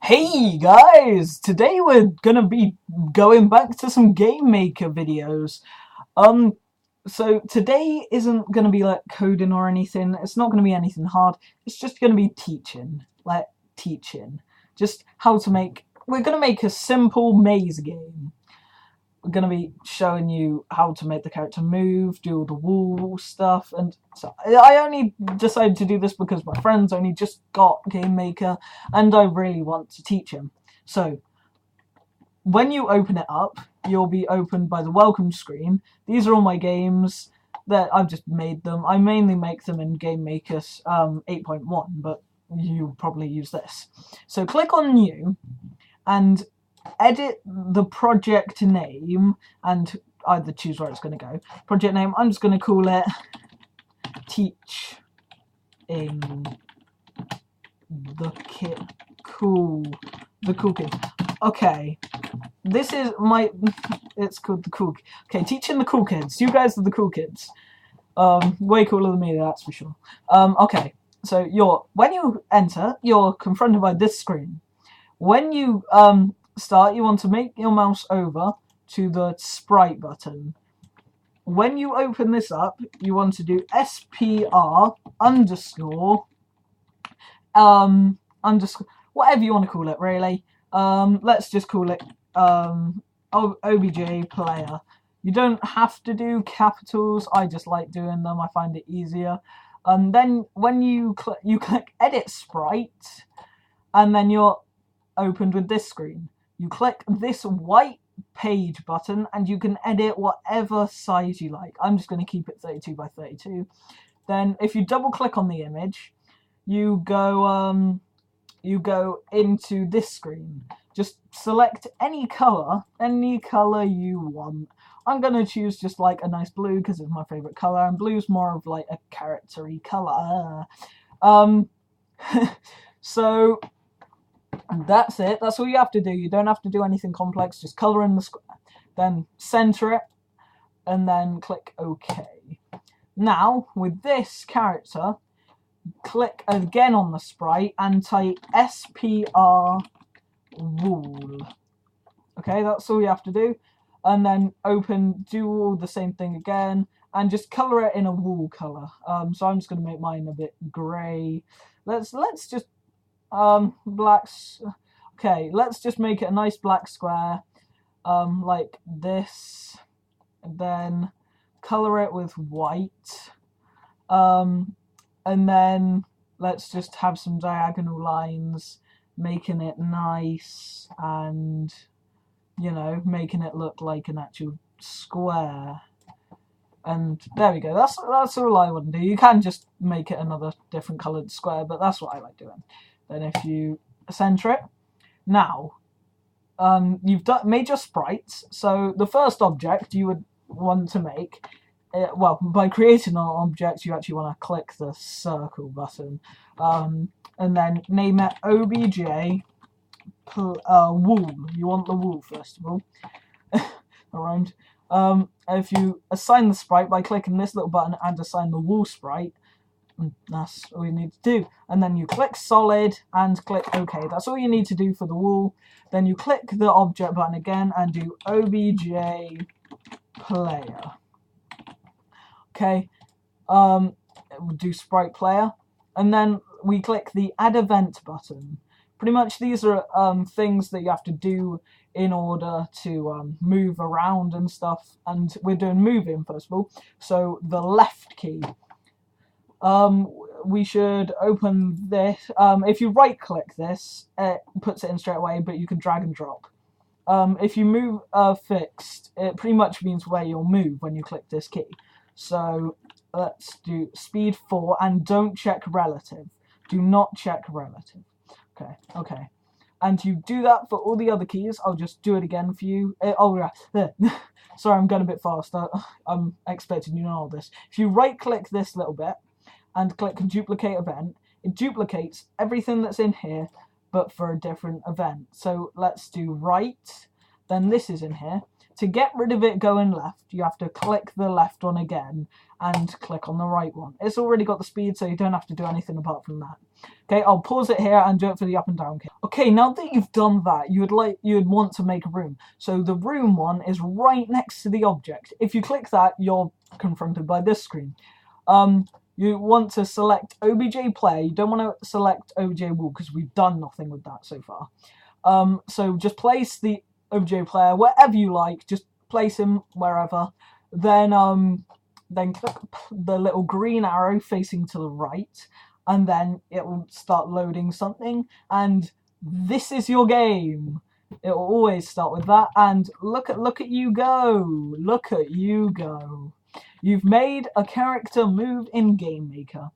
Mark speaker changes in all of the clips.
Speaker 1: Hey guys! Today we're gonna be going back to some Game Maker videos. Um, so today isn't gonna be like coding or anything. It's not gonna be anything hard. It's just gonna be teaching, just how to make. We're gonna make a simple maze game. We're gonna be showing you how to make the character move, do all the wall stuff, and so I only decided to do this because my friend's only just got Game Maker, and I really want to teach him. So when you open it up, you'll be opened by the welcome screen. These are all my games that I've just made them. I mainly make them in Game Maker 8.1, but you'll probably use this. So click on New, and edit the project name and either choose where it's going to go. Project name, I'm just going to call it Teach in the Cool Kids. Okay, this is it's called the Cool. Okay, Teaching the Cool Kids. You guys are the cool kids. Way cooler than me, that's for sure. Okay, so when you enter, you're confronted by this screen. When you start, you want to make your mouse over to the sprite button. When you open this up, you want to do SPR underscore whatever you want to call it, really. Let's just call it OBJ player. You don't have to do capitals. I just like doing them. I find it easier. And then when you click edit sprite, and then you're opened with this screen. You click this white page button and you can edit whatever size you like. I'm just going to keep it 32 by 32. Then if you double click on the image, you go into this screen. Just select any color you want. I'm going to choose just like a nice blue because it's my favorite color, and blue's more of like a character-y color. So that's it. That's all you have to do. You don't have to do anything complex. Just color in the square. Then center it. And then click OK. Now, with this character, click again on the sprite and type SPR wool. Okay, that's all you have to do. And then do all the same thing again. And just color it in a wool color. So I'm just going to make mine a bit grey. Let's just blacks. Okay, let's just make it a nice black square, like this, and then color it with white, and then let's just have some diagonal lines, making it nice and, you know, making it look like an actual square. And there we go. That's all I want to do. You can just make it another different coloured square, but that's what I like doing. Then if you center it, now you've made your sprites. So the first object you would want to make, by creating an object, you actually want to click the circle button, and then name it OBJ wool. You want the wool first of all. Around. If you assign the sprite by clicking this little button and assign the wool sprite, that's all you need to do. And then you click solid and click OK. That's all you need to do for the wool. Then you click the object button again and do OBJ player. Okay. We'll do sprite player. And then we click the add event button. Pretty much these are things that you have to do in order to move around and stuff. And we're doing moving first of all. So the left key. We should open this. If you right click this, it puts it in straight away, but you can drag and drop. If you move fixed, it pretty much means where you'll move when you click this key. So let's do speed 4 and don't check relative. Do not check relative. Okay. And you do that for all the other keys. I'll just do it again for you. Sorry, I'm going a bit fast. I'm expecting you to know all this. If you right click this little bit and click duplicate event, it duplicates everything that's in here, but for a different event. So let's do right, then this is in here. To get rid of it going left, you have to click the left one again and click on the right one. It's already got the speed, so you don't have to do anything apart from that. Okay, I'll pause it here and do it for the up and down key. Okay, now that you've done that, you would want to make a room. So the room one is right next to the object. If you click that, you're confronted by this screen. You want to select OBJ player. You don't want to select OBJ wall because we've done nothing with that so far. So just place the OBJ player wherever you like. Just place him wherever. Then click the little green arrow facing to the right, and then it will start loading something. And this is your game. It will always start with that. And look at you go. Look at you go. You've made a character move in Game Maker.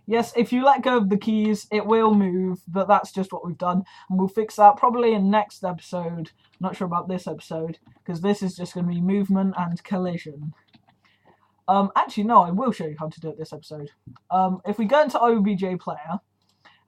Speaker 1: Yes, if you let go of the keys, it will move, but that's just what we've done. And we'll fix that probably in next episode. Not sure about this episode, because this is just going to be movement and collision. Actually, no, I will show you how to do it this episode. If we go into OBJ player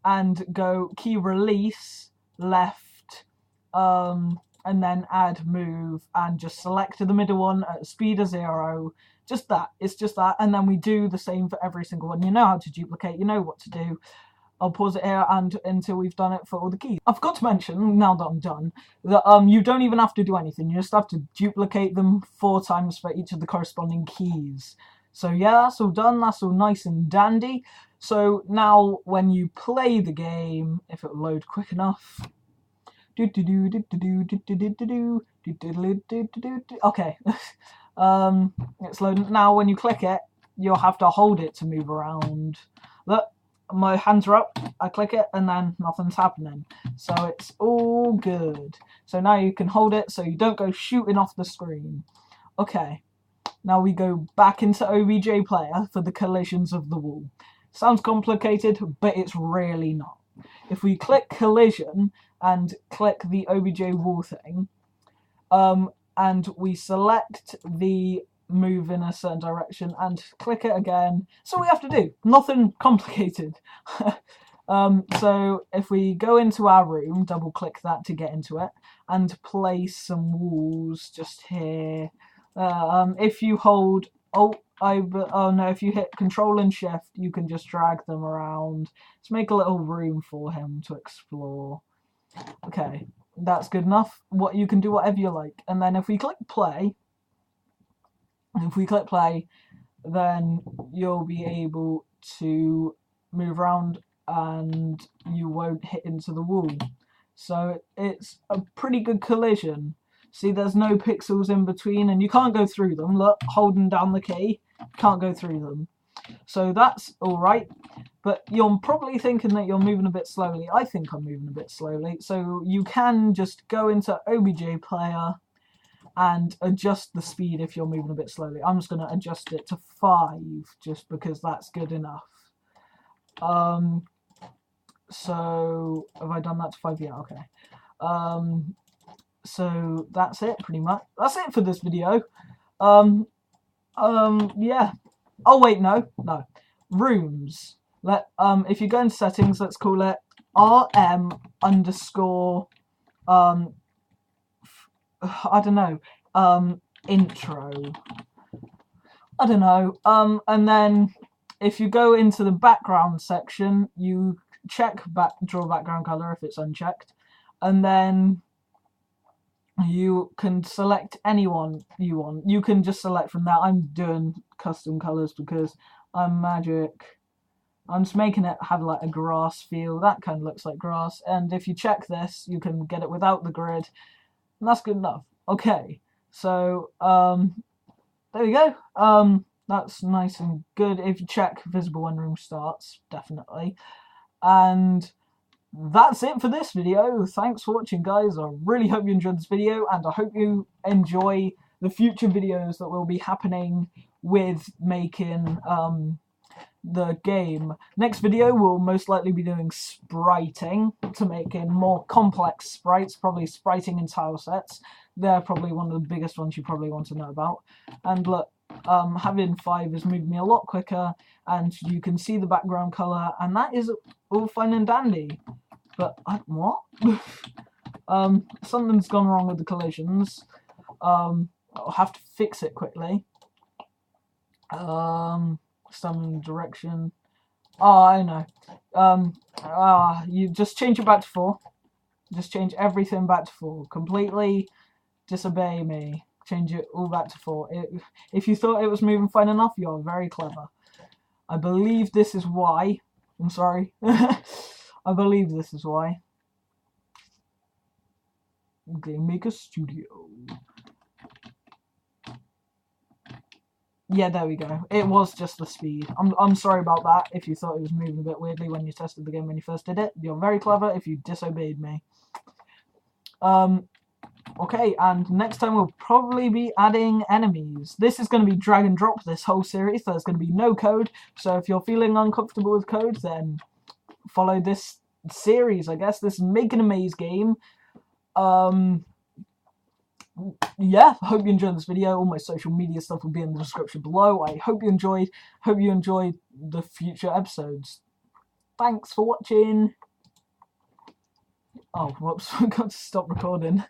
Speaker 1: and go key release, left, and then add move, and just select the middle one at speed of 0, just that, it's just that, and then we do the same for every single one. You know how to duplicate, you know what to do. I'll pause it here and until we've done it for all the keys. I forgot to mention, now that I'm done, that you don't even have to do anything. You just have to duplicate them 4 times for each of the corresponding keys. So yeah, that's all done. That's all nice and dandy. So now when you play the game, if it will load quick enough. Okay. It's loading. Now when you click it, you'll have to hold it to move around. Look. My hands are up, I click it, and then nothing's happening. So it's all good. So now you can hold it so you don't go shooting off the screen. Okay, now we go back into OBJ player for the collisions of the wall. Sounds complicated, but it's really not. If we click collision and click the OBJ wall thing, and we select the move in a certain direction and click it again. So we have to do nothing complicated. So if we go into our room, double click that to get into it, and place some walls just here. If you hold if you hit Control and Shift, you can just drag them around. Let's make a little room for him to explore. Okay, that's good enough. You can do whatever you like. And then if we click play, then you'll be able to move around and you won't hit into the wall. So it's a pretty good collision. See, there's no pixels in between and you can't go through them. Look, holding down the key, can't go through them. So that's alright. But you're probably thinking that you're moving a bit slowly. I think I'm moving a bit slowly. So you can just go into OBJ player and adjust the speed if you're moving a bit slowly. I'm just going to adjust it to 5 just because that's good enough. So have I done that to 5? Yeah, okay. So that's it pretty much. That's it for this video. Yeah. Oh wait, no. Rooms. If you go into settings, let's call it RM underscore I don't know, intro. I don't know. And then if you go into the background section, you check draw background color if it's unchecked, and then you can select anyone you want. You can just select from that. I'm doing custom colors because I'm magic. I'm just making it have like a grass feel. That kind of looks like grass. And if you check this, you can get it without the grid. And that's good enough. Okay, so there we go. That's nice and good. If you check visible when room starts, definitely. And that's it for this video. Thanks for watching, guys. I really hope you enjoyed this video, and I hope you enjoy the future videos that will be happening with making the game. Next video we'll most likely be doing spriting to make in more complex sprites, probably spriting in tile sets. They're probably one of the biggest ones you probably want to know about. And look, having 5 has moved me a lot quicker, and you can see the background color, and that is all fine and dandy. But what? Something's gone wrong with the collisions. I'll have to fix it quickly. Some direction. Oh, I know. You just change it back to 4. Just change everything back to 4. Completely disobey me. Change it all back to 4. If you thought it was moving fine enough, you're very clever. I believe this is why. I'm sorry. I believe this is why. Game Maker Studio. Yeah, there we go. It was just the speed. I'm sorry about that if you thought it was moving a bit weirdly when you tested the game when you first did it. You're very clever if you disobeyed me. Okay, and next time we'll probably be adding enemies. This is going to be drag and drop this whole series. There's going to be no code. So if you're feeling uncomfortable with code, then follow this series, I guess. This Making a Maze game. Yeah, I hope you enjoyed this video. All my social media stuff will be in the description below. I hope you enjoyed. Hope you enjoyed the future episodes. Thanks for watching. Oh, whoops, I got to stop recording.